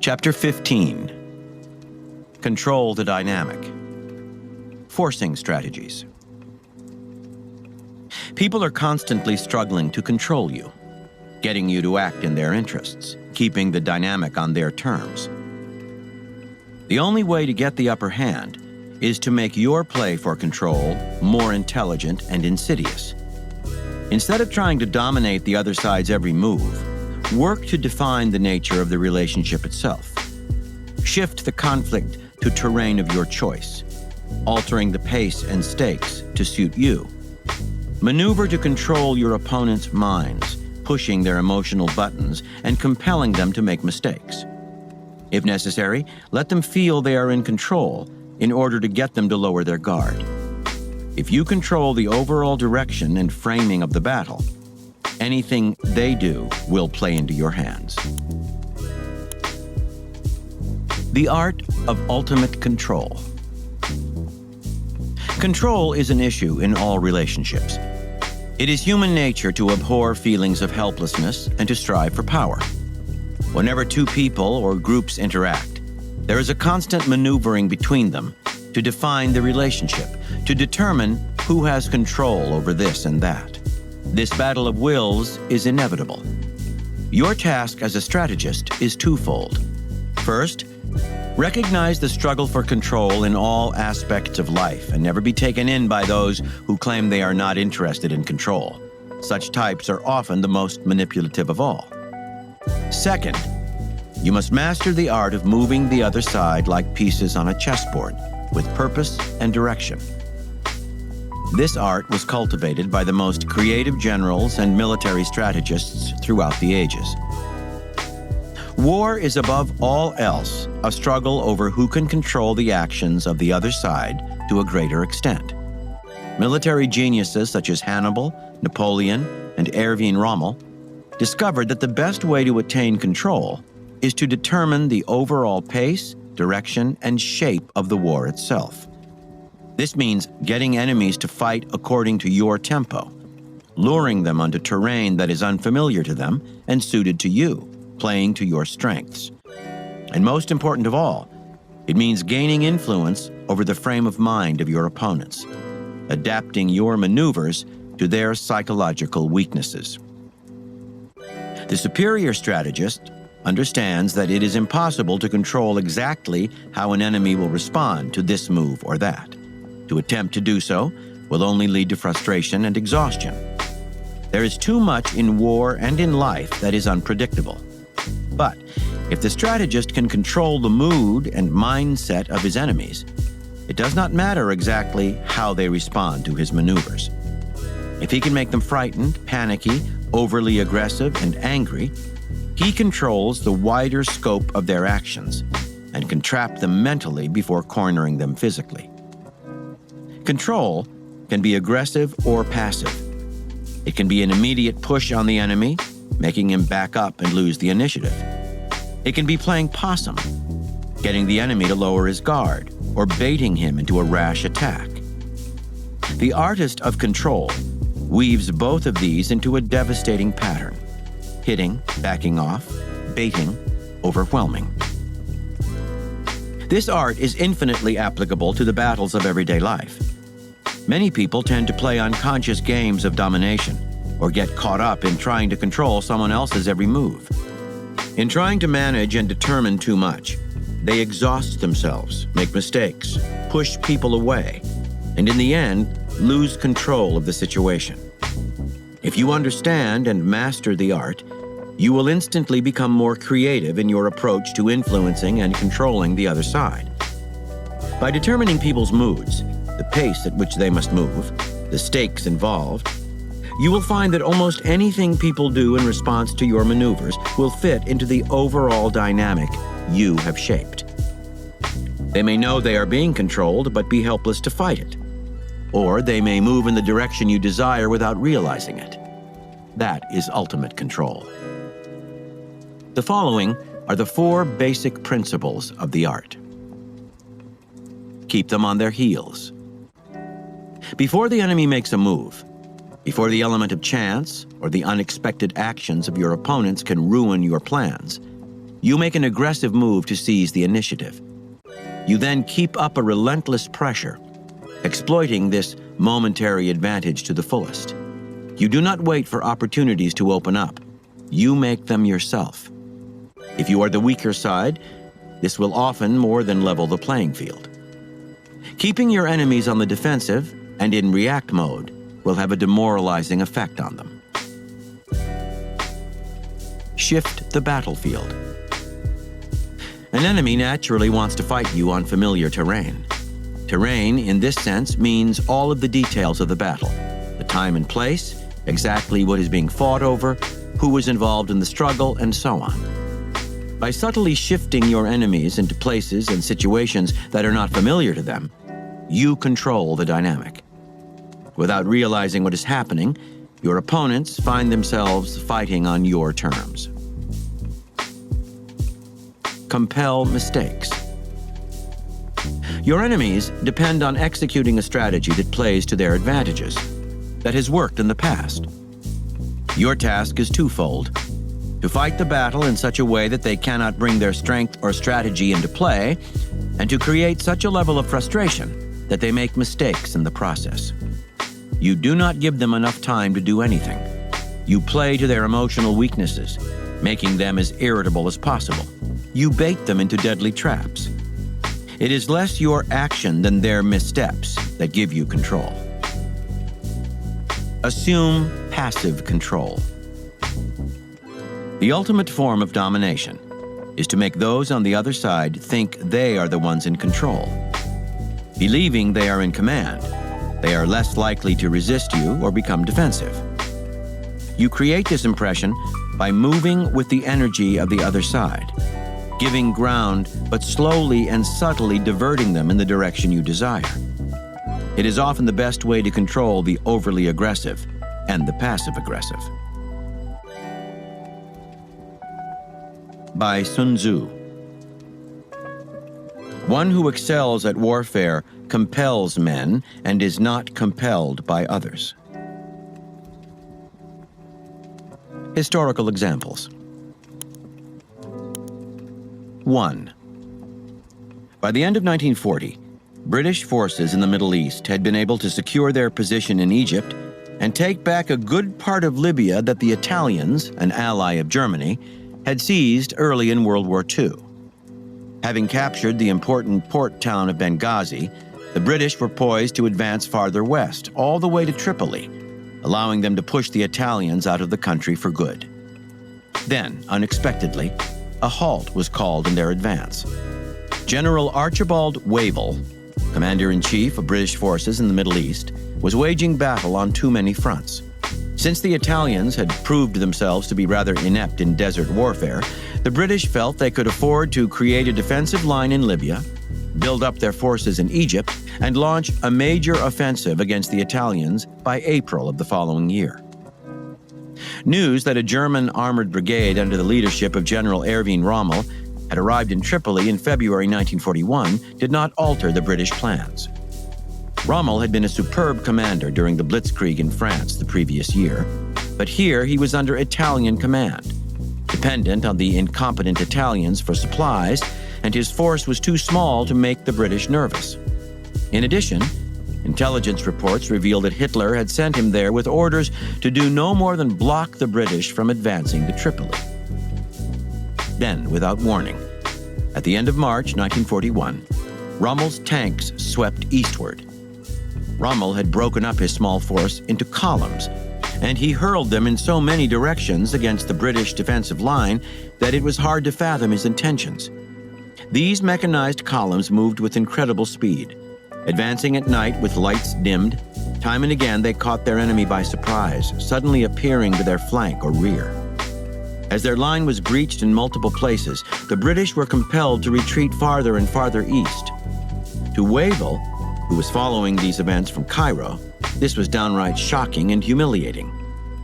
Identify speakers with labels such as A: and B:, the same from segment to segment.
A: Chapter 15. Control the dynamic. Forcing strategies. People are constantly struggling to control you, getting you to act in their interests, keeping the dynamic on their terms. The only way to get the upper hand is to make your play for control more intelligent and insidious. Instead of trying to dominate the other side's every move, work to define the nature of the relationship itself. Shift the conflict to terrain of your choice, altering the pace and stakes to suit you. Maneuver to control your opponent's minds, pushing their emotional buttons and compelling them to make mistakes. If necessary, let them feel they are in control in order to get them to lower their guard. If you control the overall direction and framing of the battle, anything they do will play into your hands. The art of ultimate control. Control is an issue in all relationships. It is human nature to abhor feelings of helplessness and to strive for power. Whenever two people or groups interact, there is a constant maneuvering between them to define the relationship, to determine who has control over this and that. This battle of wills is inevitable. Your task as a strategist is twofold. First, recognize the struggle for control in all aspects of life and never be taken in by those who claim they are not interested in control. Such types are often the most manipulative of all. Second, you must master the art of moving the other side like pieces on a chessboard with purpose and direction. This art was cultivated by the most creative generals and military strategists throughout the ages. War is above all else a struggle over who can control the actions of the other side to a greater extent. Military geniuses such as Hannibal, Napoleon, and Erwin Rommel discovered that the best way to attain control is to determine the overall pace, direction, and shape of the war itself. This means getting enemies to fight according to your tempo, luring them onto terrain that is unfamiliar to them and suited to you, playing to your strengths. And most important of all, it means gaining influence over the frame of mind of your opponents, adapting your maneuvers to their psychological weaknesses. The superior strategist understands that it is impossible to control exactly how an enemy will respond to this move or that. To attempt to do so will only lead to frustration and exhaustion. There is too much in war and in life that is unpredictable. But if the strategist can control the mood and mindset of his enemies, it does not matter exactly how they respond to his maneuvers. If he can make them frightened, panicky, overly aggressive, and angry, he controls the wider scope of their actions and can trap them mentally before cornering them physically. Control can be aggressive or passive. It can be an immediate push on the enemy, making him back up and lose the initiative. It can be playing possum, getting the enemy to lower his guard, or baiting him into a rash attack. The artist of control weaves both of these into a devastating pattern: hitting, backing off, baiting, overwhelming. This art is infinitely applicable to the battles of everyday life. Many people tend to play unconscious games of domination or get caught up in trying to control someone else's every move. In trying to manage and determine too much, they exhaust themselves, make mistakes, push people away, and in the end, lose control of the situation. If you understand and master the art, you will instantly become more creative in your approach to influencing and controlling the other side. By determining people's moods, the pace at which they must move, the stakes involved, you will find that almost anything people do in response to your maneuvers will fit into the overall dynamic you have shaped. They may know they are being controlled but be helpless to fight it. Or they may move in the direction you desire without realizing it. That is ultimate control. The following are the 4 basic principles of the art. Keep them on their heels. Before the enemy makes a move, before the element of chance or the unexpected actions of your opponents can ruin your plans, You make an aggressive move to seize the initiative. You then keep up a relentless pressure, exploiting this momentary advantage to the fullest. You do not wait for opportunities to open up. You make them yourself. If you are the weaker side, this will often more than level the playing field. Keeping your enemies on the defensive and in react mode will have a demoralizing effect on them. Shift the battlefield. An enemy naturally wants to fight you on familiar terrain. Terrain, in this sense, means all of the details of the battle, the time and place, exactly what is being fought over, who was involved in the struggle, and so on. By subtly shifting your enemies into places and situations that are not familiar to them, you control the dynamic. Without realizing what is happening, your opponents find themselves fighting on your terms. Compel mistakes. Your enemies depend on executing a strategy that plays to their advantages, that has worked in the past. Your task is twofold: to fight the battle in such a way that they cannot bring their strength or strategy into play, and to create such a level of frustration that they make mistakes in the process. You do not give them enough time to do anything. You play to their emotional weaknesses, making them as irritable as possible. You bait them into deadly traps. It is less your action than their missteps that give you control. Assume passive control. The ultimate form of domination is to make those on the other side think they are the ones in control. Believing they are in command, they are less likely to resist you or become defensive. You create this impression by moving with the energy of the other side, giving ground but slowly and subtly diverting them in the direction you desire. It is often the best way to control the overly aggressive and the passive-aggressive. By Sun Tzu. One who excels at warfare compels men and is not compelled by others. Historical examples. 1. By the end of 1940, British forces in the Middle East had been able to secure their position in Egypt and take back a good part of Libya that the Italians, an ally of Germany, had seized early in World War II. Having captured the important port town of Benghazi, the British were poised to advance farther west, all the way to Tripoli, allowing them to push the Italians out of the country for good. Then, unexpectedly, a halt was called in their advance. General Archibald Wavell, Commander-in-Chief of British forces in the Middle East, was waging battle on too many fronts. Since the Italians had proved themselves to be rather inept in desert warfare, the British felt they could afford to create a defensive line in Libya, build up their forces in Egypt, and launch a major offensive against the Italians by April of the following year. News that a German armored brigade under the leadership of General Erwin Rommel had arrived in Tripoli in February 1941 did not alter the British plans. Rommel had been a superb commander during the Blitzkrieg in France the previous year, but here he was under Italian command, dependent on the incompetent Italians for supplies, and his force was too small to make the British nervous. In addition, intelligence reports revealed that Hitler had sent him there with orders to do no more than block the British from advancing to Tripoli. Then, without warning, at the end of March 1941, Rommel's tanks swept eastward. Rommel had broken up his small force into columns, and he hurled them in so many directions against the British defensive line that it was hard to fathom his intentions. These mechanized columns moved with incredible speed, advancing at night with lights dimmed. Time and again they caught their enemy by surprise, suddenly appearing to their flank or rear. As their line was breached in multiple places, the British were compelled to retreat farther and farther east. To Wavell, who was following these events from Cairo, this was downright shocking and humiliating.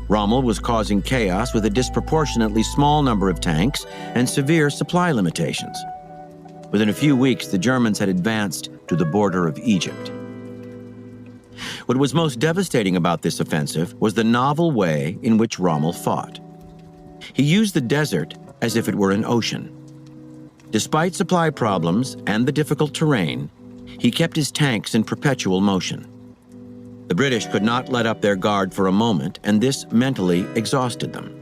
A: Rommel was causing chaos with a disproportionately small number of tanks and severe supply limitations. Within a few weeks, the Germans had advanced to the border of Egypt. What was most devastating about this offensive was the novel way in which Rommel fought. He used the desert as if it were an ocean. Despite supply problems and the difficult terrain, he kept his tanks in perpetual motion. The British could not let up their guard for a moment, and this mentally exhausted them.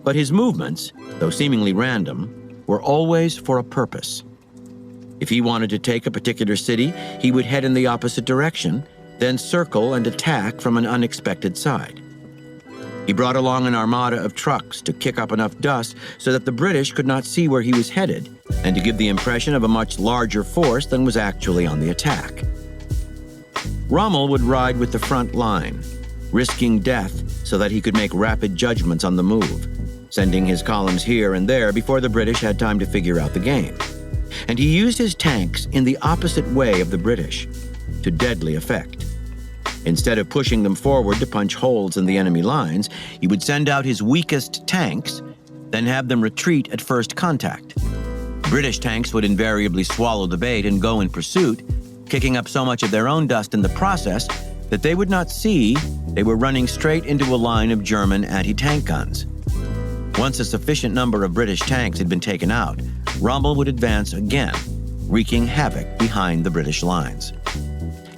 A: But his movements, though seemingly random, were always for a purpose. If he wanted to take a particular city, he would head in the opposite direction, then circle and attack from an unexpected side. He brought along an armada of trucks to kick up enough dust so that the British could not see where he was headed, and to give the impression of a much larger force than was actually on the attack. Rommel would ride with the front line, risking death so that he could make rapid judgments on the move, sending his columns here and there before the British had time to figure out the game. And he used his tanks in the opposite way of the British, to deadly effect. Instead of pushing them forward to punch holes in the enemy lines, he would send out his weakest tanks, then have them retreat at first contact. British tanks would invariably swallow the bait and go in pursuit, kicking up so much of their own dust in the process that they would not see they were running straight into a line of German anti-tank guns. Once a sufficient number of British tanks had been taken out, Rommel would advance again, wreaking havoc behind the British lines.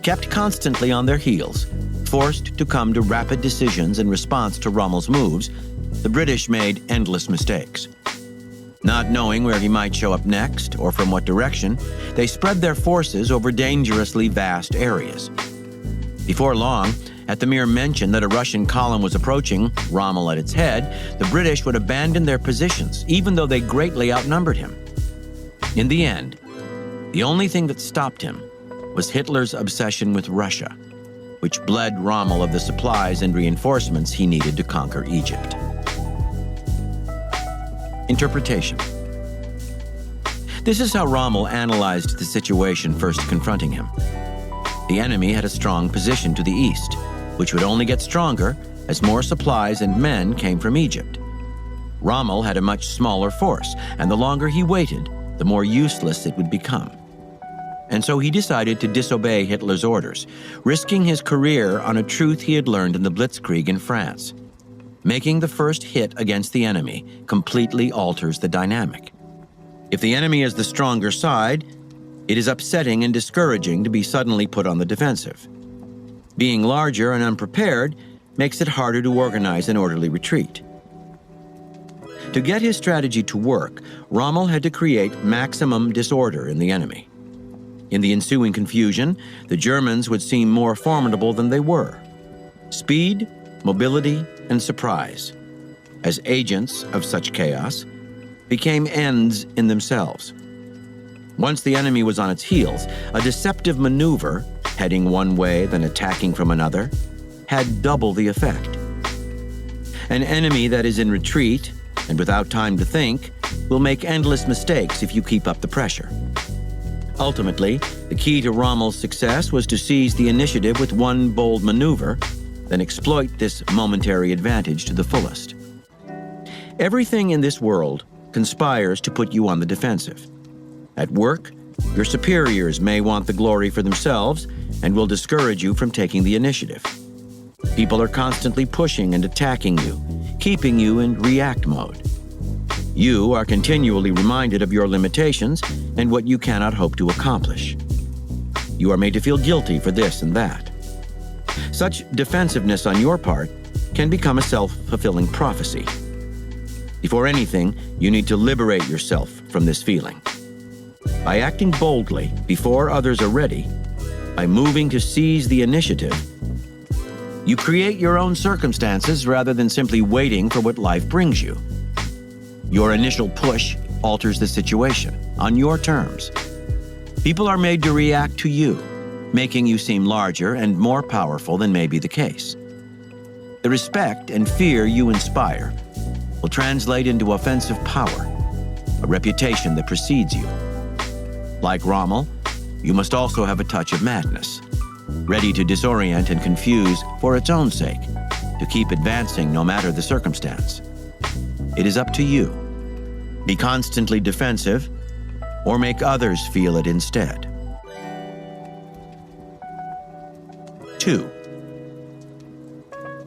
A: Kept constantly on their heels, forced to come to rapid decisions in response to Rommel's moves, the British made endless mistakes. Not knowing where he might show up next or from what direction, they spread their forces over dangerously vast areas. Before long, at the mere mention that a Russian column was approaching, Rommel at its head, the British would abandon their positions, even though they greatly outnumbered him. In the end, the only thing that stopped him was Hitler's obsession with Russia, which bled Rommel of the supplies and reinforcements he needed to conquer Egypt. Interpretation. This is how Rommel analyzed the situation first confronting him. The enemy had a strong position to the east, which would only get stronger as more supplies and men came from Egypt. Rommel had a much smaller force, and the longer he waited, the more useless it would become. And so he decided to disobey Hitler's orders, risking his career on a truth he had learned in the Blitzkrieg in France. Making the first hit against the enemy completely alters the dynamic. If the enemy is the stronger side, it is upsetting and discouraging to be suddenly put on the defensive. Being larger and unprepared makes it harder to organize an orderly retreat. To get his strategy to work, Rommel had to create maximum disorder in the enemy. In the ensuing confusion, the Germans would seem more formidable than they were. Speed, mobility, and surprise, as agents of such chaos, became ends in themselves. Once the enemy was on its heels, a deceptive maneuver, heading one way then attacking from another, had double the effect. An enemy that is in retreat and without time to think will make endless mistakes if you keep up the pressure. Ultimately, the key to Rommel's success was to seize the initiative with one bold maneuver, then exploit this momentary advantage to the fullest. Everything in this world conspires to put you on the defensive. At work, your superiors may want the glory for themselves and will discourage you from taking the initiative. People are constantly pushing and attacking you, keeping you in react mode. You are continually reminded of your limitations and what you cannot hope to accomplish. You are made to feel guilty for this and that. Such defensiveness on your part can become a self-fulfilling prophecy. Before anything, you need to liberate yourself from this feeling. By acting boldly before others are ready, by moving to seize the initiative, you create your own circumstances rather than simply waiting for what life brings you. Your initial push alters the situation on your terms. People are made to react to you, making you seem larger and more powerful than may be the case. The respect and fear you inspire will translate into offensive power, a reputation that precedes you. Like Rommel, you must also have a touch of madness, ready to disorient and confuse for its own sake, to keep advancing no matter the circumstance. It is up to you. Be constantly defensive, or make others feel it instead. 2.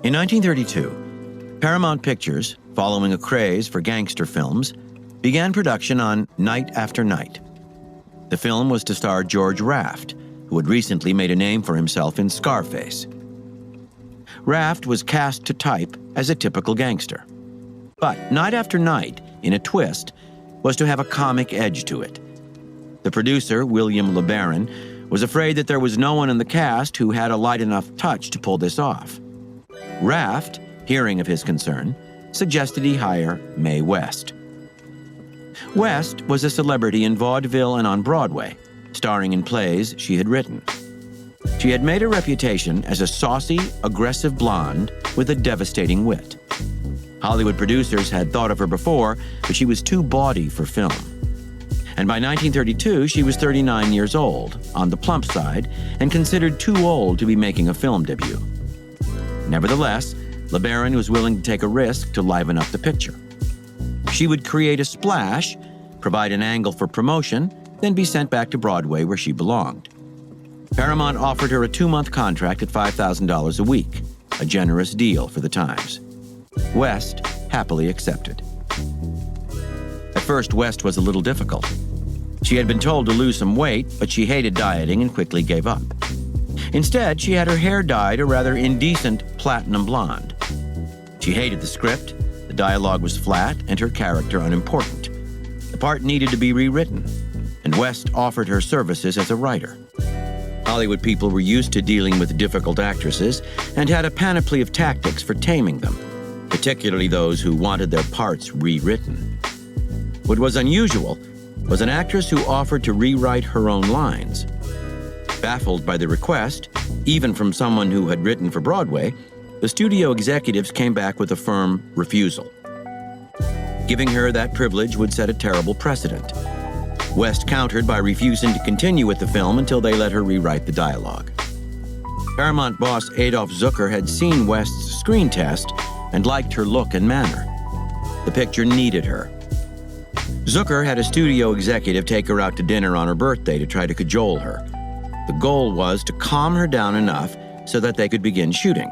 A: In 1932, Paramount Pictures, following a craze for gangster films, began production on Night After Night. The film was to star George Raft, who had recently made a name for himself in Scarface. Raft was cast to type as a typical gangster. But Night After Night, in a twist, was to have a comic edge to it. The producer, William LeBaron, was afraid that there was no one in the cast who had a light enough touch to pull this off. Raft, hearing of his concern, suggested he hire Mae West. West was a celebrity in vaudeville and on Broadway, starring in plays she had written. She had made a reputation as a saucy, aggressive blonde with a devastating wit. Hollywood producers had thought of her before, but she was too bawdy for film. And by 1932, she was 39 years old, on the plump side, and considered too old to be making a film debut. Nevertheless, LeBaron was willing to take a risk to liven up the picture. She would create a splash, provide an angle for promotion, then be sent back to Broadway where she belonged. Paramount offered her a 2-month contract at $5,000 a week, a generous deal for the times. West happily accepted. At first, West was a little difficult. She had been told to lose some weight, but she hated dieting and quickly gave up. Instead, she had her hair dyed a rather indecent platinum blonde. She hated the script, the dialogue was flat, and her character unimportant. The part needed to be rewritten, and West offered her services as a writer. Hollywood people were used to dealing with difficult actresses and had a panoply of tactics for taming them, particularly those who wanted their parts rewritten. What was unusual was an actress who offered to rewrite her own lines. Baffled by the request, even from someone who had written for Broadway, the studio executives came back with a firm refusal. Giving her that privilege would set a terrible precedent. West countered by refusing to continue with the film until they let her rewrite the dialogue. Paramount boss Adolph Zucker had seen West's screen test and liked her look and manner. The picture needed her. Zucker had a studio executive take her out to dinner on her birthday to try to cajole her. The goal was to calm her down enough so that they could begin shooting.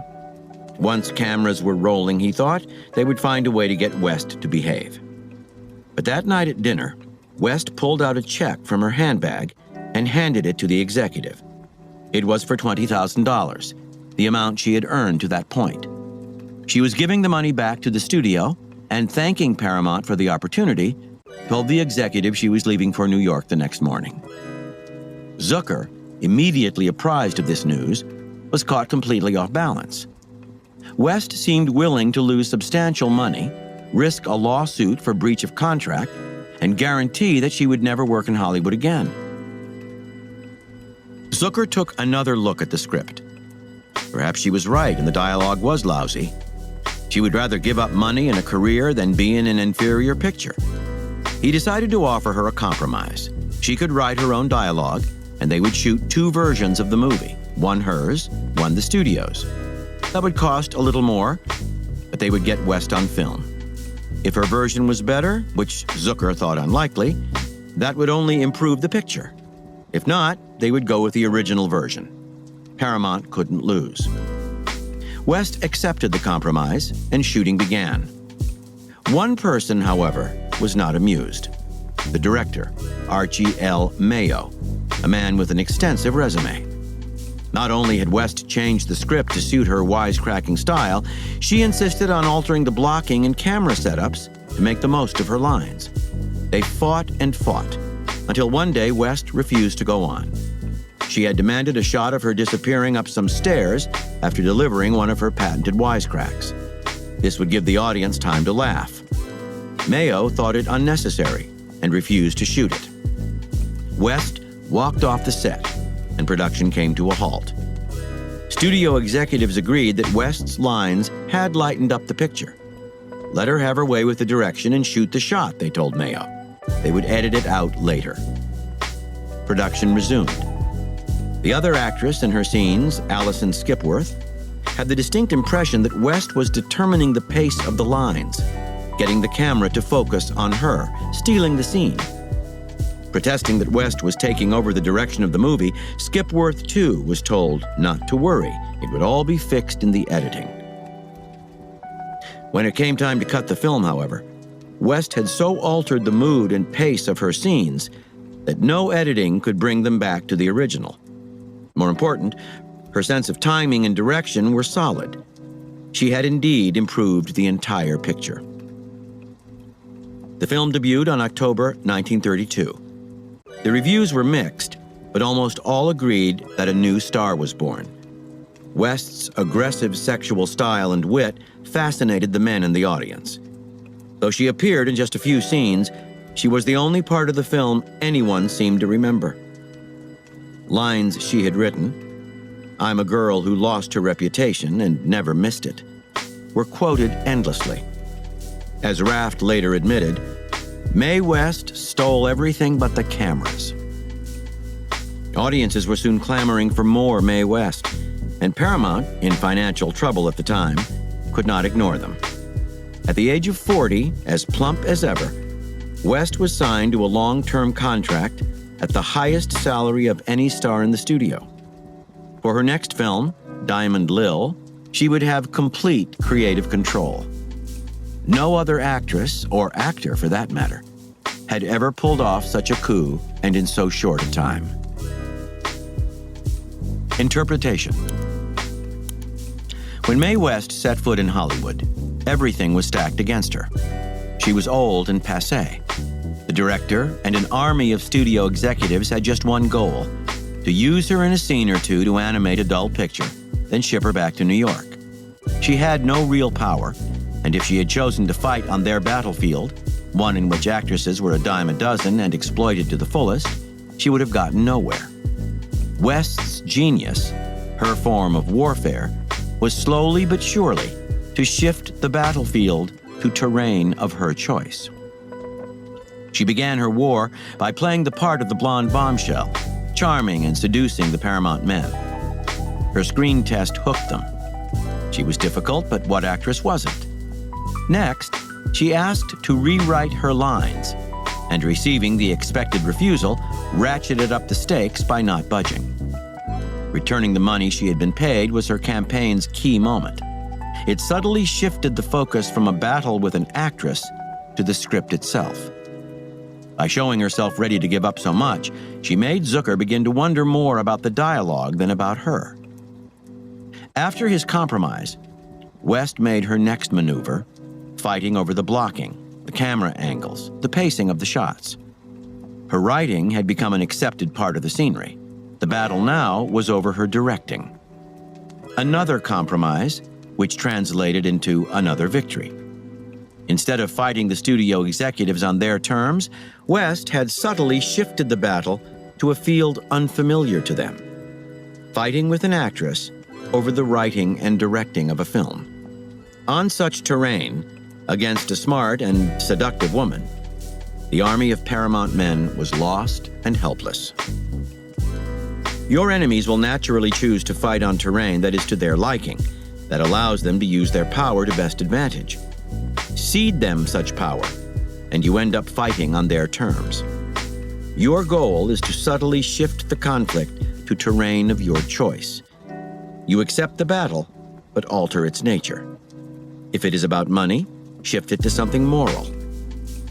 A: Once cameras were rolling, he thought, they would find a way to get West to behave. But that night at dinner, West pulled out a check from her handbag and handed it to the executive. It was for $20,000, the amount she had earned to that point. She was giving the money back to the studio and thanking Paramount for the opportunity, told the executive she was leaving for New York the next morning. Zucker, immediately apprised of this news, was caught completely off balance. West seemed willing to lose substantial money, risk a lawsuit for breach of contract, and guarantee that she would never work in Hollywood again. Zucker took another look at the script. Perhaps she was right and the dialogue was lousy. She would rather give up money and a career than be in an inferior picture. He decided to offer her a compromise. She could write her own dialogue, and they would shoot 2 versions of the movie, one hers, one the studio's. That would cost a little more, but they would get West on film. If her version was better, which Zucker thought unlikely, that would only improve the picture. If not, they would go with the original version. Paramount couldn't lose. West accepted the compromise, and shooting began. One person, however, was not amused. The director, Archie L. Mayo, a man with an extensive resume. Not only had West changed the script to suit her wisecracking style, she insisted on altering the blocking and camera setups to make the most of her lines. They fought and fought, until one day West refused to go on. She had demanded a shot of her disappearing up some stairs after delivering one of her patented wisecracks. This would give the audience time to laugh. Mayo thought it unnecessary and refused to shoot it. West walked off the set, and production came to a halt. Studio executives agreed that West's lines had lightened up the picture. Let her have her way with the direction and shoot the shot, they told Mayo. They would edit it out later. Production resumed. The other actress in her scenes, Allison Skipworth, had the distinct impression that West was determining the pace of the lines, getting the camera to focus on her, stealing the scene. Protesting that West was taking over the direction of the movie, Skipworth, too, was told not to worry. It would all be fixed in the editing. When it came time to cut the film, however, West had so altered the mood and pace of her scenes that no editing could bring them back to the original. More important, her sense of timing and direction were solid. She had indeed improved the entire picture. The film debuted on October 1932. The reviews were mixed, but almost all agreed that a new star was born. West's aggressive sexual style and wit fascinated the men in the audience. Though she appeared in just a few scenes, she was the only part of the film anyone seemed to remember. Lines she had written, "I'm a girl who lost her reputation and never missed it," were quoted endlessly. As Raft later admitted, Mae West stole everything but the cameras. Audiences were soon clamoring for more Mae West, and Paramount, in financial trouble at the time, could not ignore them. At the age of 40, as plump as ever, West was signed to a long-term contract at the highest salary of any star in the studio. For her next film, Diamond Lil, she would have complete creative control. No other actress, or actor for that matter, had ever pulled off such a coup and in so short a time. Interpretation. When Mae West set foot in Hollywood, everything was stacked against her. She was old and passé. The director and an army of studio executives had just one goal: to use her in a scene or two to animate a dull picture, then ship her back to New York. She had no real power, and if she had chosen to fight on their battlefield, one in which actresses were a dime a dozen and exploited to the fullest, she would have gotten nowhere. West's genius, her form of warfare, was slowly but surely to shift the battlefield to terrain of her choice. She began her war by playing the part of the blonde bombshell, charming and seducing the Paramount men. Her screen test hooked them. She was difficult, but what actress wasn't? Next, she asked to rewrite her lines, and receiving the expected refusal, ratcheted up the stakes by not budging. Returning the money she had been paid was her campaign's key moment. It subtly shifted the focus from a battle with an actress to the script itself. By showing herself ready to give up so much, she made Zucker begin to wonder more about the dialogue than about her. After his compromise, West made her next maneuver, fighting over the blocking, the camera angles, the pacing of the shots. Her writing had become an accepted part of the scenery. The battle now was over her directing. Another compromise, which translated into another victory. Instead of fighting the studio executives on their terms, West had subtly shifted the battle to a field unfamiliar to them, fighting with an actress over the writing and directing of a film. On such terrain, against a smart and seductive woman, the army of Paramount men was lost and helpless. Your enemies will naturally choose to fight on terrain that is to their liking, that allows them to use their power to best advantage. Cede them such power, and you end up fighting on their terms. Your goal is to subtly shift the conflict to terrain of your choice. You accept the battle, but alter its nature. If it is about money, shift it to something moral.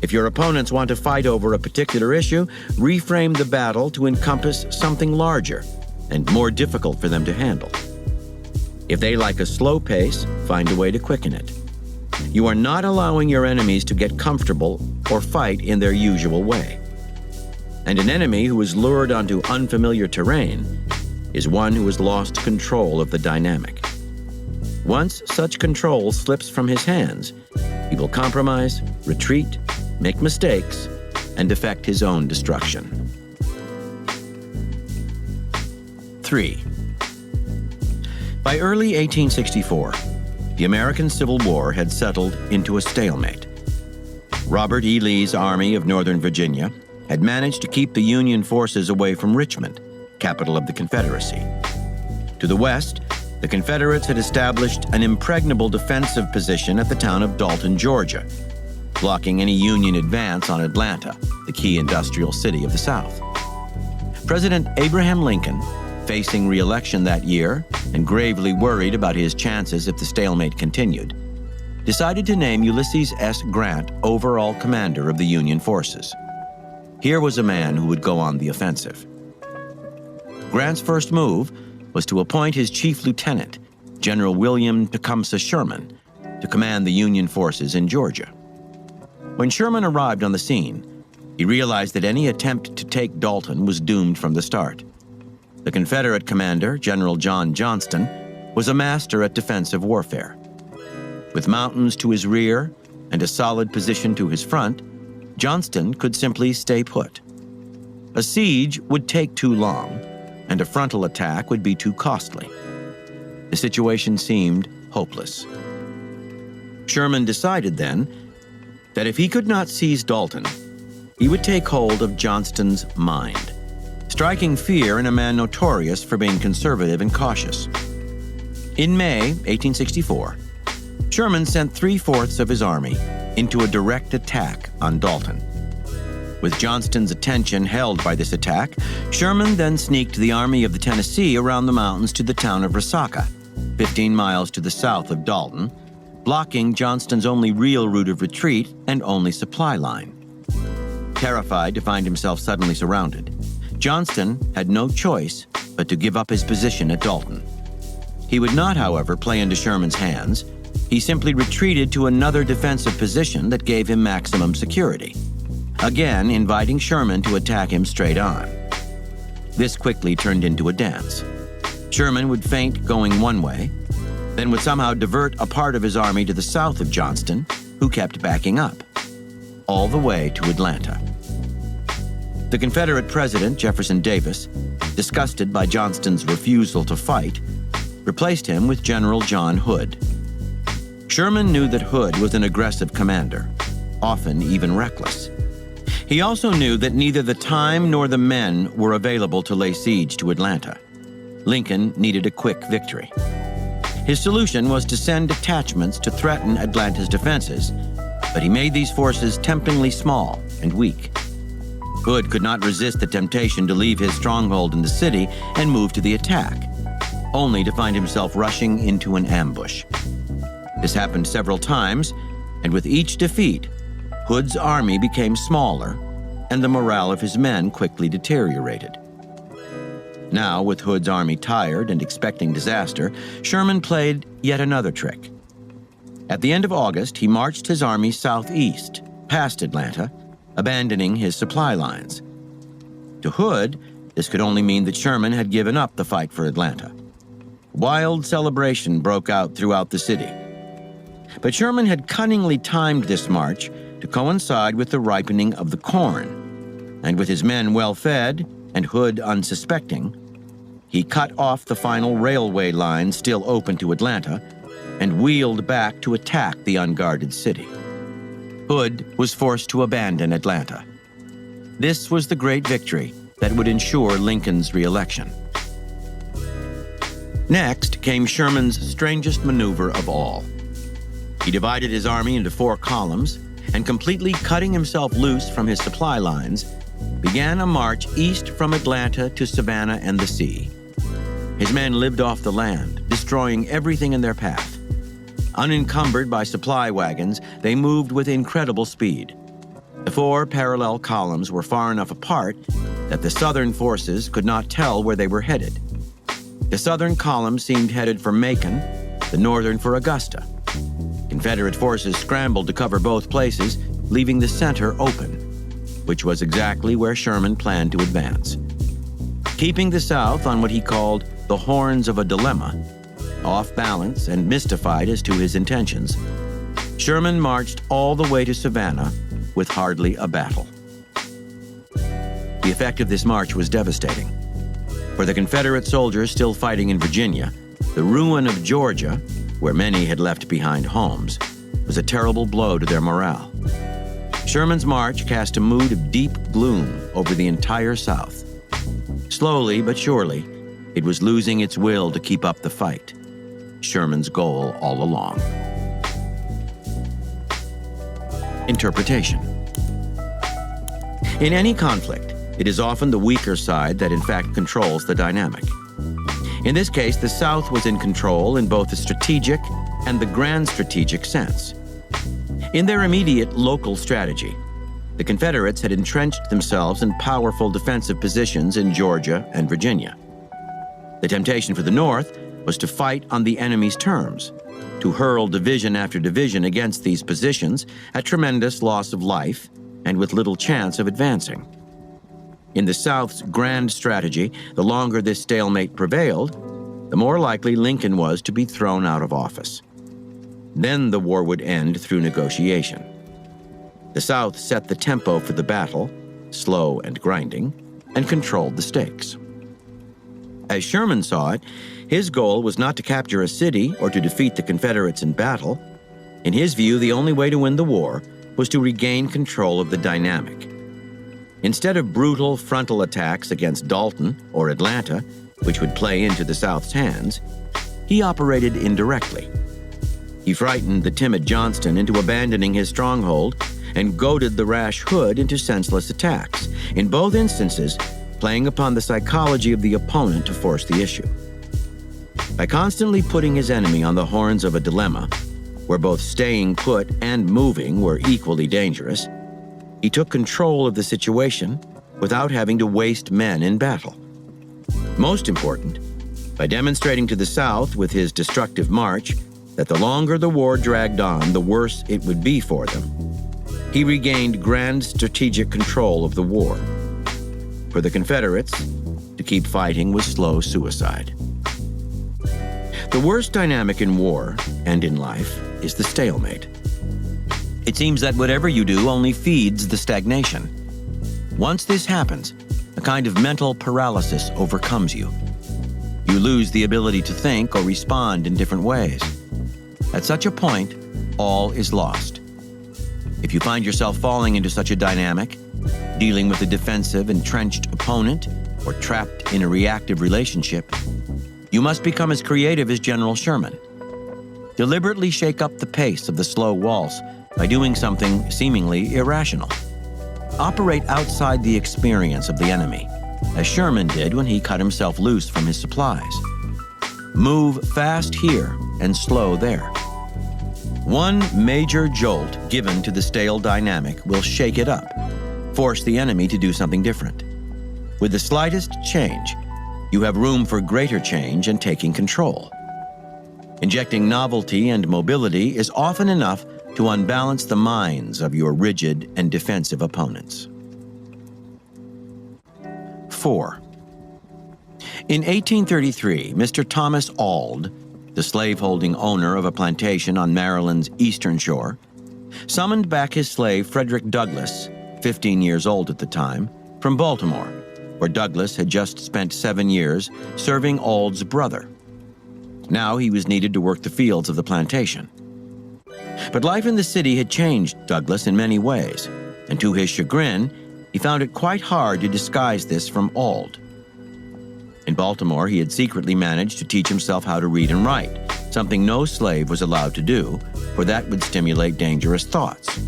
A: If your opponents want to fight over a particular issue, reframe the battle to encompass something larger and more difficult for them to handle. If they like a slow pace, find a way to quicken it. You are not allowing your enemies to get comfortable or fight in their usual way. And an enemy who is lured onto unfamiliar terrain is one who has lost control of the dynamic. Once such control slips from his hands, he will compromise, retreat, make mistakes, and effect his own destruction. 3. By early 1864, the American Civil War had settled into a stalemate. Robert E. Lee's Army of Northern Virginia had managed to keep the Union forces away from Richmond, capital of the Confederacy. To the west, the Confederates had established an impregnable defensive position at the town of Dalton, Georgia, blocking any Union advance on Atlanta, the key industrial city of the South. President Abraham Lincoln, facing re-election that year and gravely worried about his chances if the stalemate continued, decided to name Ulysses S. Grant overall commander of the Union forces. Here was a man who would go on the offensive. Grant's first move was to appoint his chief lieutenant, General William Tecumseh Sherman, to command the Union forces in Georgia. When Sherman arrived on the scene, he realized that any attempt to take Dalton was doomed from the start. The Confederate commander, General John Johnston, was a master at defensive warfare. With mountains to his rear and a solid position to his front, Johnston could simply stay put. A siege would take too long, and a frontal attack would be too costly. The situation seemed hopeless. Sherman decided then that if he could not seize Dalton, he would take hold of Johnston's mind, striking fear in a man notorious for being conservative and cautious. In May 1864, Sherman sent 3/4 of his army into a direct attack on Dalton. With Johnston's attention held by this attack, Sherman then sneaked the Army of the Tennessee around the mountains to the town of Resaca, 15 miles to the south of Dalton, blocking Johnston's only real route of retreat and only supply line. Terrified to find himself suddenly surrounded, Johnston had no choice but to give up his position at Dalton. He would not, however, play into Sherman's hands. He simply retreated to another defensive position that gave him maximum security, again inviting Sherman to attack him straight on. This quickly turned into a dance. Sherman would feint going one way, then would somehow divert a part of his army to the south of Johnston, who kept backing up, all the way to Atlanta. The Confederate President, Jefferson Davis, disgusted by Johnston's refusal to fight, replaced him with General John Hood. Sherman knew that Hood was an aggressive commander, often even reckless. He also knew that neither the time nor the men were available to lay siege to Atlanta. Lincoln needed a quick victory. His solution was to send detachments to threaten Atlanta's defenses, but he made these forces temptingly small and weak. Hood could not resist the temptation to leave his stronghold in the city and move to the attack, only to find himself rushing into an ambush. This happened several times, and with each defeat, Hood's army became smaller, and the morale of his men quickly deteriorated. Now, with Hood's army tired and expecting disaster, Sherman played yet another trick. At the end of August, he marched his army southeast, past Atlanta, abandoning his supply lines. To Hood, this could only mean that Sherman had given up the fight for Atlanta. Wild celebration broke out throughout the city. But Sherman had cunningly timed this march to coincide with the ripening of the corn, and with his men well fed and Hood unsuspecting, he cut off the final railway line still open to Atlanta and wheeled back to attack the unguarded city. Hood was forced to abandon Atlanta. This was the great victory that would ensure Lincoln's re-election. Next came Sherman's strangest maneuver of all. He divided his army into 4 columns and, completely cutting himself loose from his supply lines, began a march east from Atlanta to Savannah and the sea. His men lived off the land, destroying everything in their path. Unencumbered by supply wagons, they moved with incredible speed. The 4 parallel columns were far enough apart that the Southern forces could not tell where they were headed. The Southern column seemed headed for Macon, the Northern for Augusta. Confederate forces scrambled to cover both places, leaving the center open, which was exactly where Sherman planned to advance. Keeping the South on what he called the horns of a dilemma, off balance and mystified as to his intentions, Sherman marched all the way to Savannah with hardly a battle. The effect of this march was devastating. For the Confederate soldiers still fighting in Virginia, the ruin of Georgia, where many had left behind homes, was a terrible blow to their morale. Sherman's march cast a mood of deep gloom over the entire South. Slowly but surely, it was losing its will to keep up the fight. Sherman's goal all along. Interpretation. In any conflict, it is often the weaker side that in fact controls the dynamic. In this case, the South was in control in both the strategic and the grand strategic sense. In their immediate local strategy, the Confederates had entrenched themselves in powerful defensive positions in Georgia and Virginia. The temptation for the North was to fight on the enemy's terms, to hurl division after division against these positions at tremendous loss of life and with little chance of advancing. In the South's grand strategy, the longer this stalemate prevailed, the more likely Lincoln was to be thrown out of office. Then the war would end through negotiation. The South set the tempo for the battle, slow and grinding, and controlled the stakes. As Sherman saw it, his goal was not to capture a city or to defeat the Confederates in battle. In his view, the only way to win the war was to regain control of the dynamic. Instead of brutal frontal attacks against Dalton or Atlanta, which would play into the South's hands, he operated indirectly. He frightened the timid Johnston into abandoning his stronghold and goaded the rash Hood into senseless attacks, in both instances playing upon the psychology of the opponent to force the issue. By constantly putting his enemy on the horns of a dilemma, where both staying put and moving were equally dangerous, he took control of the situation without having to waste men in battle. Most important, by demonstrating to the South with his destructive march that the longer the war dragged on, the worse it would be for them, he regained grand strategic control of the war. For the Confederates, to keep fighting was slow suicide. The worst dynamic in war and in life is the stalemate. It seems that whatever you do only feeds the stagnation. Once this happens, a kind of mental paralysis overcomes you. You lose the ability to think or respond in different ways. At such a point, all is lost. If you find yourself falling into such a dynamic, dealing with a defensive, entrenched opponent, or trapped in a reactive relationship, you must become as creative as General Sherman. Deliberately shake up the pace of the slow waltz by doing something seemingly irrational. Operate outside the experience of the enemy, as Sherman did when he cut himself loose from his supplies. Move fast here and slow there. One major jolt given to the stale dynamic will shake it up, force the enemy to do something different. With the slightest change, you have room for greater change and taking control. Injecting novelty and mobility is often enough to unbalance the minds of your rigid and defensive opponents. 4. In 1833, Mr. Thomas Auld, the slaveholding owner of a plantation on Maryland's eastern shore, summoned back his slave Frederick Douglass, 15 years old at the time, from Baltimore, where Douglass had just spent 7 years serving Auld's brother. Now he was needed to work the fields of the plantation. But life in the city had changed Douglass in many ways, and to his chagrin, he found it quite hard to disguise this from Auld. In Baltimore, he had secretly managed to teach himself how to read and write, something no slave was allowed to do, for that would stimulate dangerous thoughts.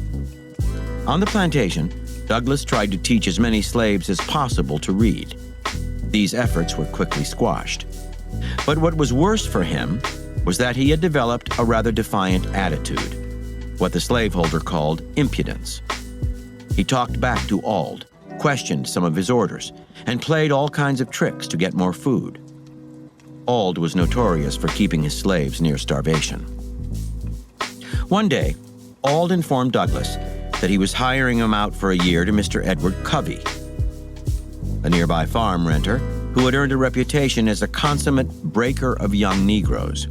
A: On the plantation, Douglass tried to teach as many slaves as possible to read. These efforts were quickly squashed. But what was worse for him was that he had developed a rather defiant attitude, what the slaveholder called impudence. He talked back to Auld, questioned some of his orders, and played all kinds of tricks to get more food. Auld was notorious for keeping his slaves near starvation. One day, Auld informed Douglass that he was hiring him out for a year to Mr. Edward Covey, a nearby farm renter who had earned a reputation as a consummate breaker of young Negroes.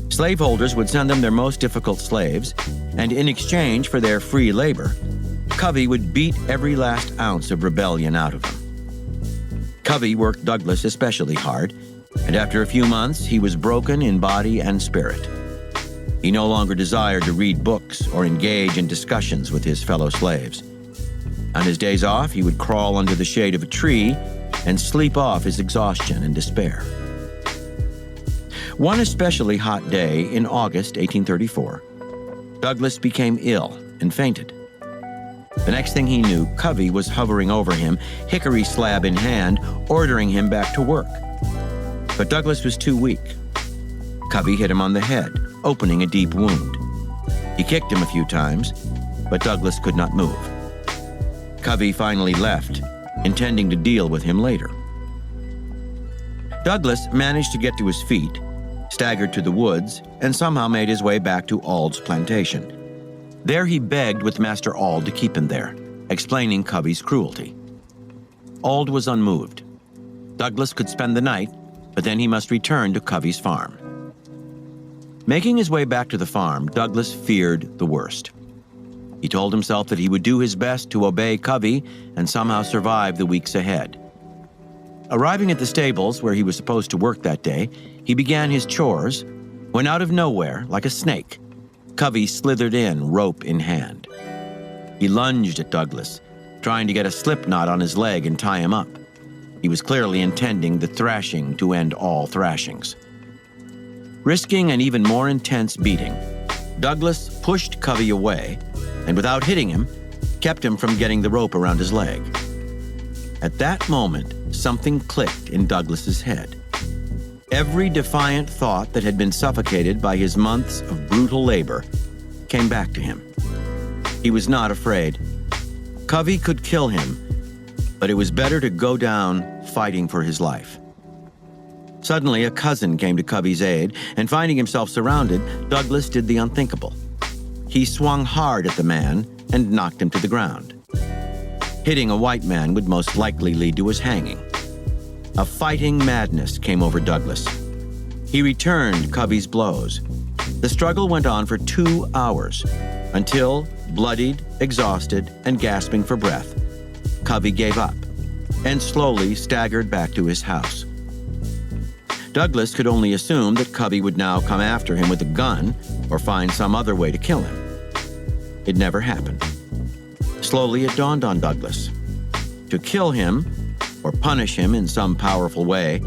A: Slaveholders would send them their most difficult slaves, and in exchange for their free labor, Covey would beat every last ounce of rebellion out of them. Covey worked Douglass especially hard, and after a few months, he was broken in body and spirit. He no longer desired to read books or engage in discussions with his fellow slaves. On his days off, he would crawl under the shade of a tree and sleep off his exhaustion and despair. One especially hot day in August 1834, Douglass became ill and fainted. The next thing he knew, Covey was hovering over him, hickory slab in hand, ordering him back to work. But Douglass was too weak. Covey hit him on the head, opening a deep wound. He kicked him a few times, but Douglas could not move. Covey finally left, intending to deal with him later. Douglas managed to get to his feet, staggered to the woods, and somehow made his way back to Auld's plantation. There he begged with Master Auld to keep him there, explaining Covey's cruelty. Auld was unmoved. Douglas could spend the night, but then he must return to Covey's farm. Making his way back to the farm, Douglas feared the worst. He told himself that he would do his best to obey Covey and somehow survive the weeks ahead. Arriving at the stables where he was supposed to work that day, he began his chores when out of nowhere, like a snake, Covey slithered in, rope in hand. He lunged at Douglas, trying to get a slip knot on his leg and tie him up. He was clearly intending the thrashing to end all thrashings. Risking an even more intense beating, Douglas pushed Covey away and, without hitting him, kept him from getting the rope around his leg. At that moment, something clicked in Douglas's head. Every defiant thought that had been suffocated by his months of brutal labor came back to him. He was not afraid. Covey could kill him, but it was better to go down fighting for his life. Suddenly, a cousin came to Covey's aid, and finding himself surrounded, Douglas did the unthinkable. He swung hard at the man and knocked him to the ground. Hitting a white man would most likely lead to his hanging. A fighting madness came over Douglas. He returned Covey's blows. The struggle went on for 2 hours, until, bloodied, exhausted, and gasping for breath, Covey gave up and slowly staggered back to his house. Douglas could only assume that Covey would now come after him with a gun or find some other way to kill him. It never happened. Slowly it dawned on Douglas. To kill him, or punish him in some powerful way,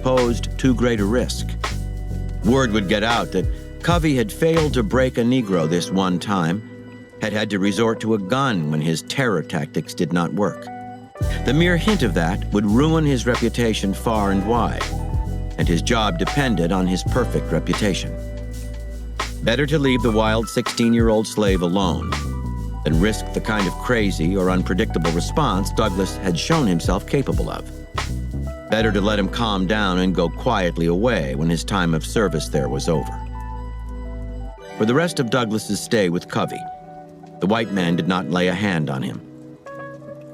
A: posed too great a risk. Word would get out that Covey had failed to break a Negro this one time, had had to resort to a gun when his terror tactics did not work. The mere hint of that would ruin his reputation far and wide, and his job depended on his perfect reputation. Better to leave the wild 16-year-old slave alone than risk the kind of crazy or unpredictable response Douglas had shown himself capable of. Better to let him calm down and go quietly away when his time of service there was over. For the rest of Douglas's stay with Covey, the white man did not lay a hand on him.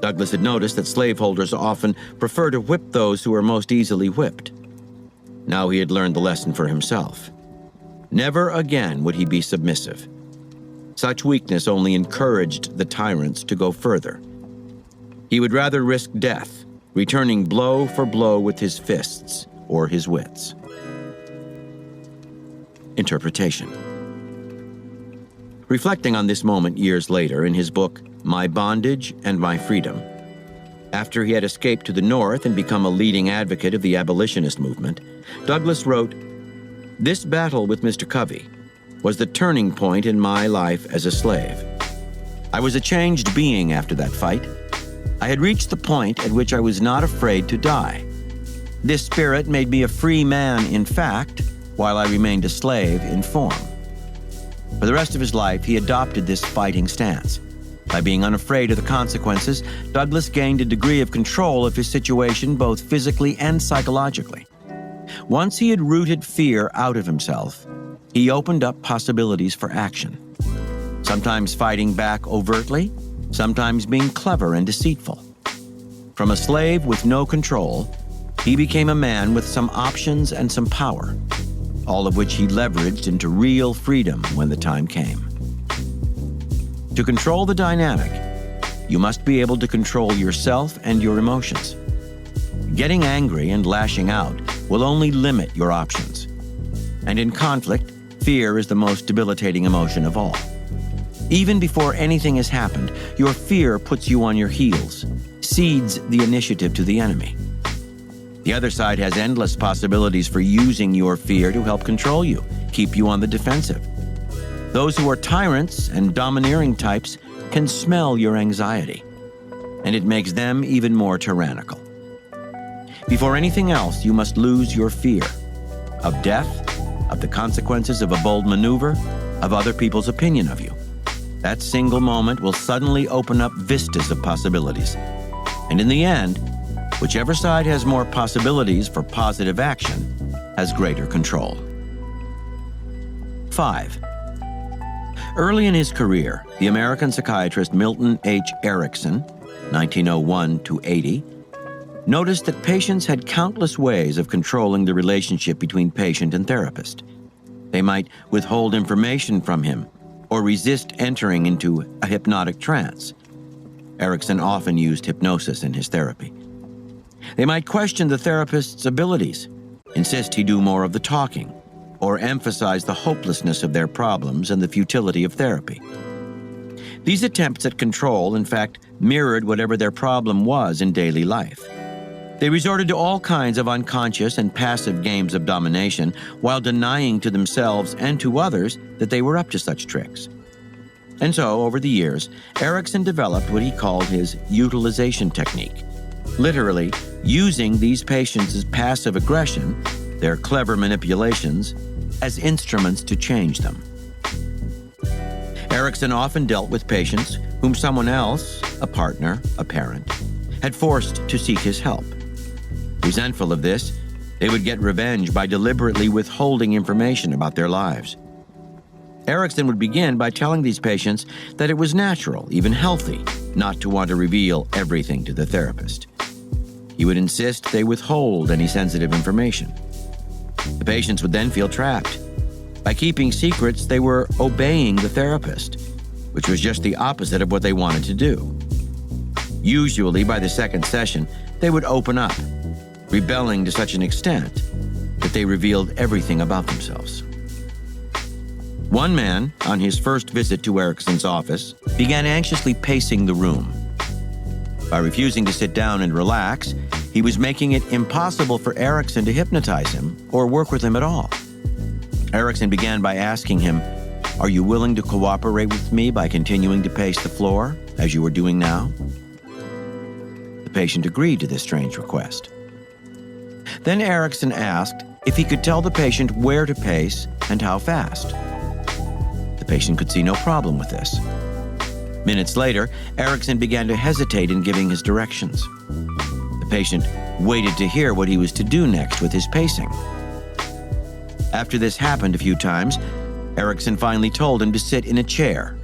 A: Douglas had noticed that slaveholders often prefer to whip those who are most easily whipped. Now he had learned the lesson for himself. Never again would he be submissive. Such weakness only encouraged the tyrants to go further. He would rather risk death, returning blow for blow with his fists or his wits. Interpretation. Reflecting on this moment years later in his book, My Bondage and My Freedom, after he had escaped to the North and become a leading advocate of the abolitionist movement, Douglas wrote, "This battle with Mr. Covey was the turning point in my life as a slave. I was a changed being after that fight. I had reached the point at which I was not afraid to die. This spirit made me a free man in fact, while I remained a slave in form." For the rest of his life, he adopted this fighting stance. By being unafraid of the consequences, Douglas gained a degree of control of his situation both physically and psychologically. Once he had rooted fear out of himself, he opened up possibilities for action. Sometimes fighting back overtly, sometimes being clever and deceitful. From a slave with no control, he became a man with some options and some power, all of which he leveraged into real freedom when the time came. To control the dynamic, you must be able to control yourself and your emotions. Getting angry and lashing out will only limit your options. And in conflict, fear is the most debilitating emotion of all. Even before anything has happened, your fear puts you on your heels, cedes the initiative to the enemy. The other side has endless possibilities for using your fear to help control you, keep you on the defensive. Those who are tyrants and domineering types can smell your anxiety, and it makes them even more tyrannical. Before anything else, you must lose your fear of death, of the consequences of a bold maneuver, of other people's opinion of you. That single moment will suddenly open up vistas of possibilities. And in the end, whichever side has more possibilities for positive action has greater control. 5. Early in his career, the American psychiatrist Milton H. Erickson, 1901-80, noticed that patients had countless ways of controlling the relationship between patient and therapist. They might withhold information from him or resist entering into a hypnotic trance. Erickson often used hypnosis in his therapy. They might question the therapist's abilities, insist he do more of the talking, or emphasize the hopelessness of their problems and the futility of therapy. These attempts at control, in fact, mirrored whatever their problem was in daily life. They resorted to all kinds of unconscious and passive games of domination while denying to themselves and to others that they were up to such tricks. And so, over the years, Erickson developed what he called his utilization technique, literally using these patients' passive aggression, their clever manipulations, as instruments to change them. Erickson often dealt with patients whom someone else, a partner, a parent, had forced to seek his help. Resentful of this, they would get revenge by deliberately withholding information about their lives. Erickson would begin by telling these patients that it was natural, even healthy, not to want to reveal everything to the therapist. He would insist they withhold any sensitive information. The patients would then feel trapped. By keeping secrets, they were obeying the therapist, which was just the opposite of what they wanted to do. Usually, by the second session, they would open up, rebelling to such an extent that they revealed everything about themselves. One man, on his first visit to Erickson's office, began anxiously pacing the room. By refusing to sit down and relax, he was making it impossible for Erickson to hypnotize him or work with him at all. Erickson began by asking him, "Are you willing to cooperate with me by continuing to pace the floor, as you are doing now?" The patient agreed to this strange request. Then Erickson asked if he could tell the patient where to pace and how fast. The patient could see no problem with this. Minutes later, Erickson began to hesitate in giving his directions. The patient waited to hear what he was to do next with his pacing. After this happened a few times, Erickson finally told him to sit in a chair,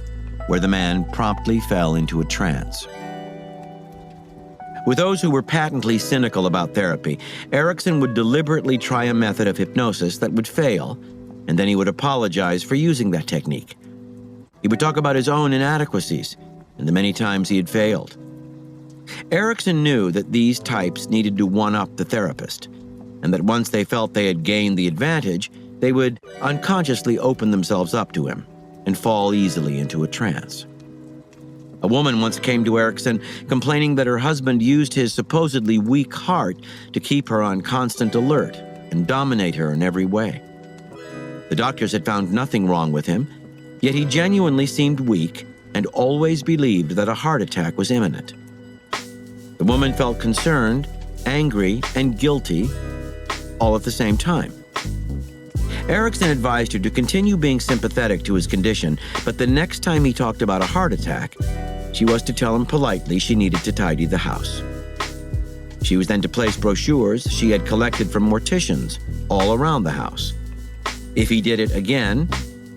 A: where the man promptly fell into a trance. With those who were patently cynical about therapy, Erickson would deliberately try a method of hypnosis that would fail, and then he would apologize for using that technique. He would talk about his own inadequacies and the many times he had failed. Erickson knew that these types needed to one-up the therapist, and that once they felt they had gained the advantage, they would unconsciously open themselves up to him and fall easily into a trance. A woman once came to Erickson complaining that her husband used his supposedly weak heart to keep her on constant alert and dominate her in every way. The doctors had found nothing wrong with him, yet he genuinely seemed weak and always believed that a heart attack was imminent. The woman felt concerned, angry, and guilty all at the same time. Erickson advised her to continue being sympathetic to his condition, but the next time he talked about a heart attack, she was to tell him politely she needed to tidy the house. She was then to place brochures she had collected from morticians all around the house. If he did it again,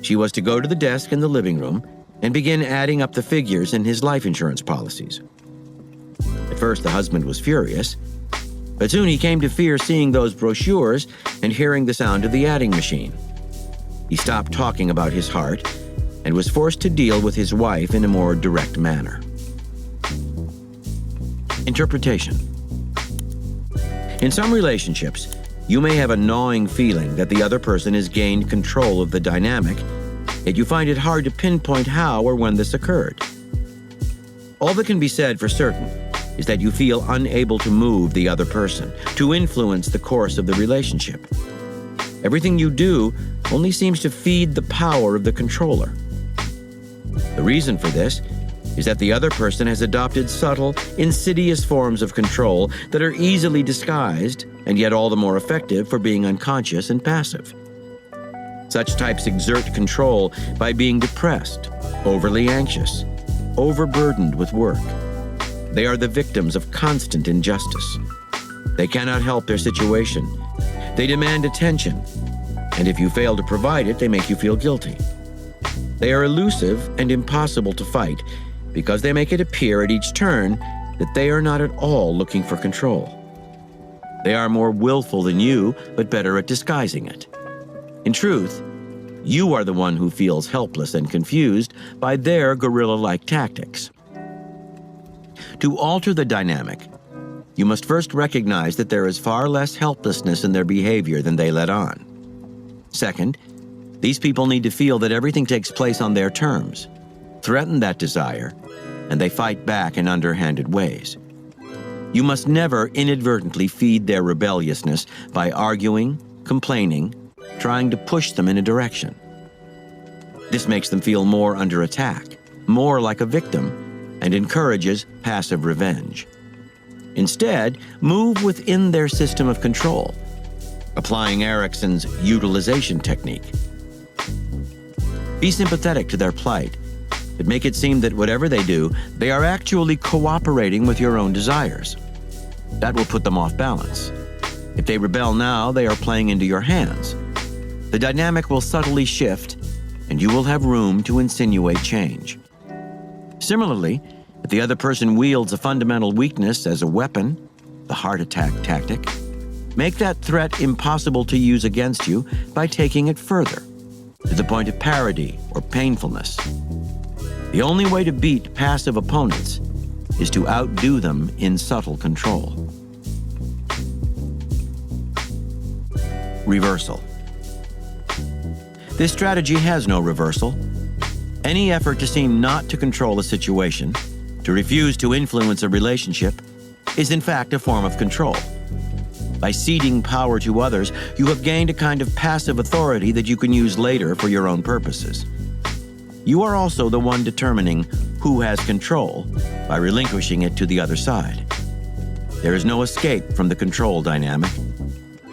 A: she was to go to the desk in the living room and begin adding up the figures in his life insurance policies. At first, the husband was furious, but soon he came to fear seeing those brochures and hearing the sound of the adding machine. He stopped talking about his heart and was forced to deal with his wife in a more direct manner. Interpretation. In some relationships, you may have a gnawing feeling that the other person has gained control of the dynamic, yet you find it hard to pinpoint how or when this occurred. All that can be said for certain is that you feel unable to move the other person, to influence the course of the relationship. Everything you do only seems to feed the power of the controller. The reason for this is that the other person has adopted subtle, insidious forms of control that are easily disguised and yet all the more effective for being unconscious and passive. Such types exert control by being depressed, overly anxious, overburdened with work. They are the victims of constant injustice. They cannot help their situation. They demand attention, and if you fail to provide it, they make you feel guilty. They are elusive and impossible to fight because they make it appear at each turn that they are not at all looking for control. They are more willful than you, but better at disguising it. In truth, you are the one who feels helpless and confused by their guerrilla-like tactics. To alter the dynamic, you must first recognize that there is far less helplessness in their behavior than they let on. Second, these people need to feel that everything takes place on their terms. Threaten that desire, and they fight back in underhanded ways. You must never inadvertently feed their rebelliousness by arguing, complaining, trying to push them in a direction. This makes them feel more under attack, more like a victim, and encourages passive revenge. Instead, move within their system of control, applying Erickson's utilization technique. Be sympathetic to their plight, but make it seem that whatever they do, they are actually cooperating with your own desires. That will put them off balance. If they rebel now, they are playing into your hands. The dynamic will subtly shift, and you will have room to insinuate change. Similarly, if the other person wields a fundamental weakness as a weapon, the heart attack tactic, make that threat impossible to use against you by taking it further, to the point of parody or painfulness. The only way to beat passive opponents is to outdo them in subtle control. Reversal. This strategy has no reversal. Any effort to seem not to control a situation, to refuse to influence a relationship, is in fact a form of control. By ceding power to others, you have gained a kind of passive authority that you can use later for your own purposes. You are also the one determining who has control by relinquishing it to the other side. There is no escape from the control dynamic.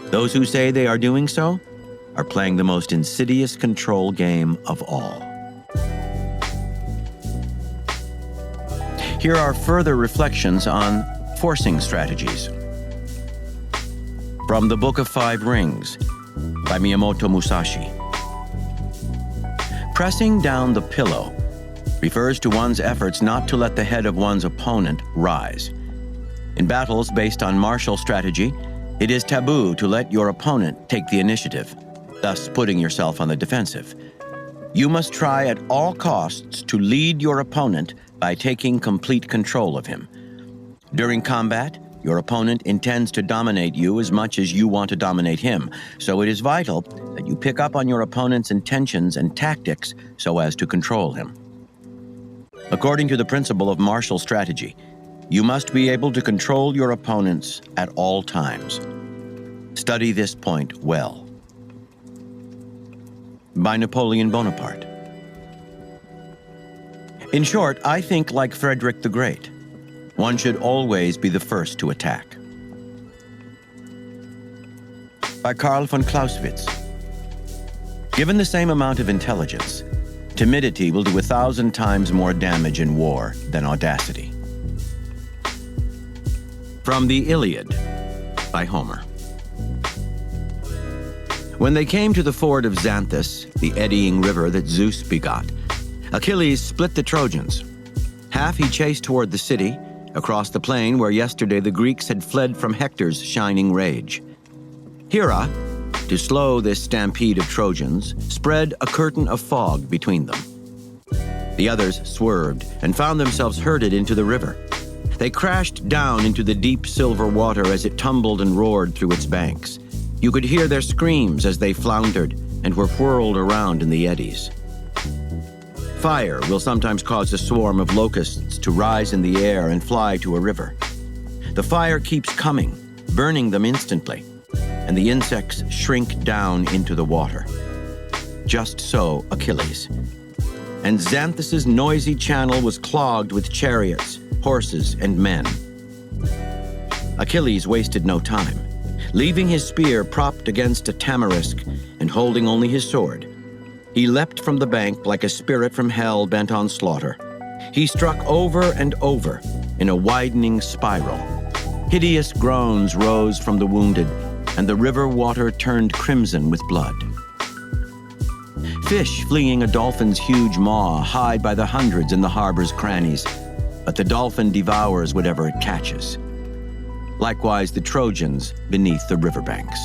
A: Those who say they are doing so are playing the most insidious control game of all. Here are further reflections on forcing strategies. From the Book of Five Rings by Miyamoto Musashi. Pressing down the pillow refers to one's efforts not to let the head of one's opponent rise. In battles based on martial strategy, it is taboo to let your opponent take the initiative, thus putting yourself on the defensive. You must try at all costs to lead your opponent by taking complete control of him. During combat, your opponent intends to dominate you as much as you want to dominate him, so it is vital that you pick up on your opponent's intentions and tactics so as to control him. According to the principle of martial strategy, you must be able to control your opponents at all times. Study this point well. By Napoleon Bonaparte. In short, I think like Frederick the Great. One should always be the first to attack. By Karl von Clausewitz. Given the same amount of intelligence, timidity will do 1,000 times more damage in war than audacity. From the Iliad by Homer. When they came to the ford of Xanthus, the eddying river that Zeus begot, Achilles split the Trojans. Half he chased toward the city, across the plain where yesterday the Greeks had fled from Hector's shining rage. Hera, to slow this stampede of Trojans, spread a curtain of fog between them. The others swerved and found themselves herded into the river. They crashed down into the deep silver water as it tumbled and roared through its banks. You could hear their screams as they floundered and were whirled around in the eddies. Fire will sometimes cause a swarm of locusts to rise in the air and fly to a river. The fire keeps coming, burning them instantly, and the insects shrink down into the water. Just so Achilles. And Xanthus's noisy channel was clogged with chariots, horses, and men. Achilles wasted no time. Leaving his spear propped against a tamarisk and holding only his sword, He leapt from the bank like a spirit from hell bent on slaughter. He struck over and over in a widening spiral. Hideous groans rose from the wounded, and the river water turned crimson with blood. Fish fleeing a dolphin's huge maw hide by the hundreds in the harbor's crannies, but the dolphin devours whatever it catches. Likewise the Trojans beneath the riverbanks.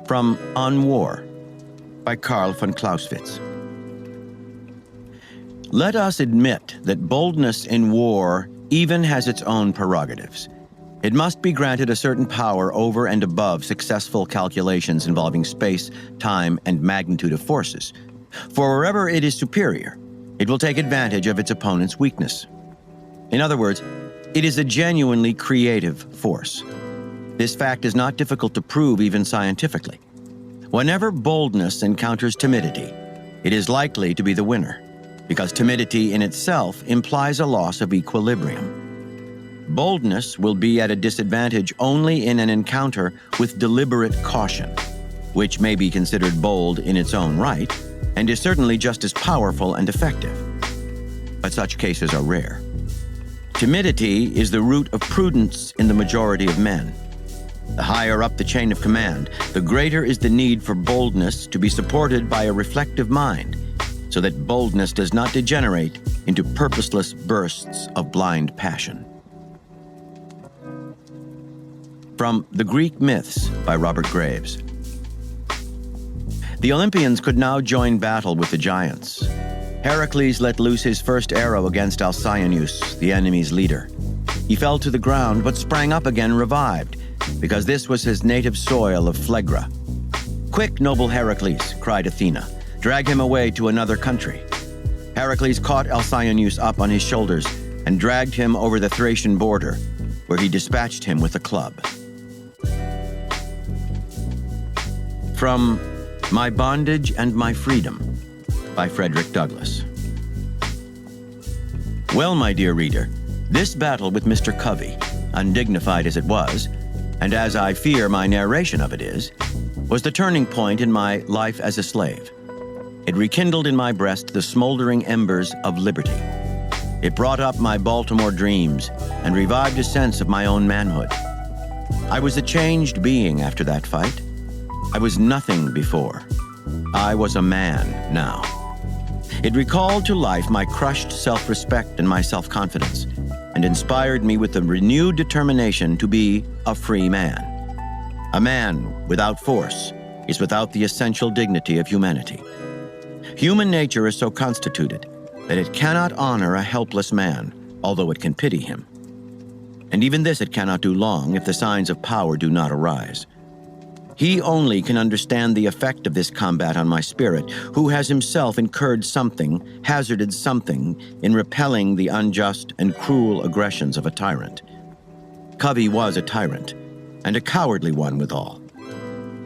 A: From On War, by Karl von Clausewitz. Let us admit that boldness in war even has its own prerogatives. It must be granted a certain power over and above successful calculations involving space, time, and magnitude of forces. For wherever it is superior, it will take advantage of its opponent's weakness. In other words, it is a genuinely creative force. This fact is not difficult to prove even scientifically. Whenever boldness encounters timidity, it is likely to be the winner, because timidity in itself implies a loss of equilibrium. Boldness will be at a disadvantage only in an encounter with deliberate caution, which may be considered bold in its own right, and is certainly just as powerful and effective. But such cases are rare. Timidity is the root of prudence in the majority of men. The higher up the chain of command, the greater is the need for boldness to be supported by a reflective mind, so that boldness does not degenerate into purposeless bursts of blind passion. From The Greek Myths, by Robert Graves. The Olympians could now join battle with the giants. Heracles let loose his first arrow against Alcyoneus, the enemy's leader. He fell to the ground, but sprang up again revived, because this was his native soil of Phlegra. "Quick, noble Heracles," cried Athena, "drag him away to another country." Heracles caught Alcyoneus up on his shoulders and dragged him over the Thracian border, where he dispatched him with a club. From My Bondage and My Freedom, by Frederick Douglass. Well, my dear reader, this battle with Mr. Covey, undignified as it was, and as I fear my narration of it is, was the turning point in my life as a slave. It rekindled in my breast the smoldering embers of liberty. It brought up my Baltimore dreams and revived a sense of my own manhood. I was a changed being after that fight. I was nothing before. I was a man now. It recalled to life my crushed self-respect and my self-confidence, and inspired me with a renewed determination to be a free man. A man without force is without the essential dignity of humanity. Human nature is so constituted that it cannot honor a helpless man, although it can pity him. And even this it cannot do long if the signs of power do not arise. He only can understand the effect of this combat on my spirit, who has himself incurred something, hazarded something, in repelling the unjust and cruel aggressions of a tyrant. Covey was a tyrant, and a cowardly one withal.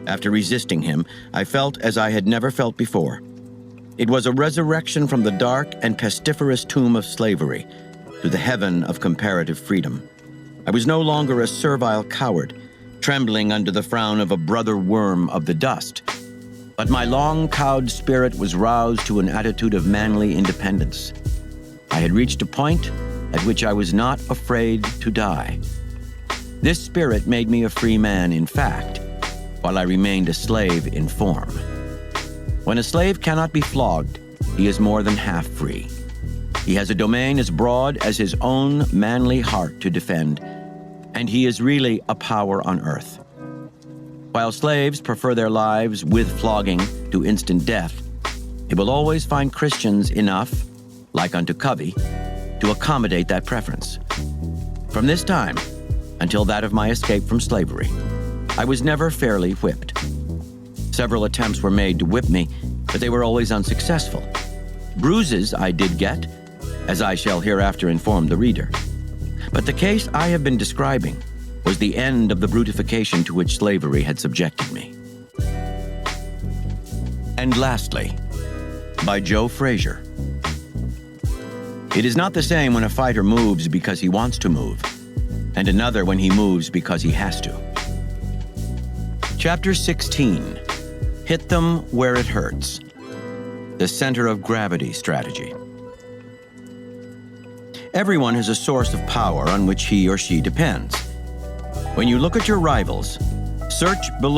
A: After resisting him, I felt as I had never felt before. It was a resurrection from the dark and pestiferous tomb of slavery to the heaven of comparative freedom. I was no longer a servile coward, trembling under the frown of a brother worm of the dust, but my long-cowed spirit was roused to an attitude of manly independence. I had reached a point at which I was not afraid to die. This spirit made me a free man in fact, while I remained a slave in form. When a slave cannot be flogged, he is more than half free. He has a domain as broad as his own manly heart to defend, and he is really a power on earth. While slaves prefer their lives with flogging to instant death, he will always find Christians enough, like unto Covey, to accommodate that preference. From this time until that of my escape from slavery, I was never fairly whipped. Several attempts were made to whip me, but they were always unsuccessful. Bruises I did get, as I shall hereafter inform the reader. But the case I have been describing was the end of the brutification to which slavery had subjected me. And lastly, by Joe Frazier. It is not the same when a fighter moves because he wants to move, and another when he moves because he has to. Chapter 16. Hit them where it hurts. The center of gravity strategy. Everyone has a source of power on which he or she depends. When you look at your rivals, search below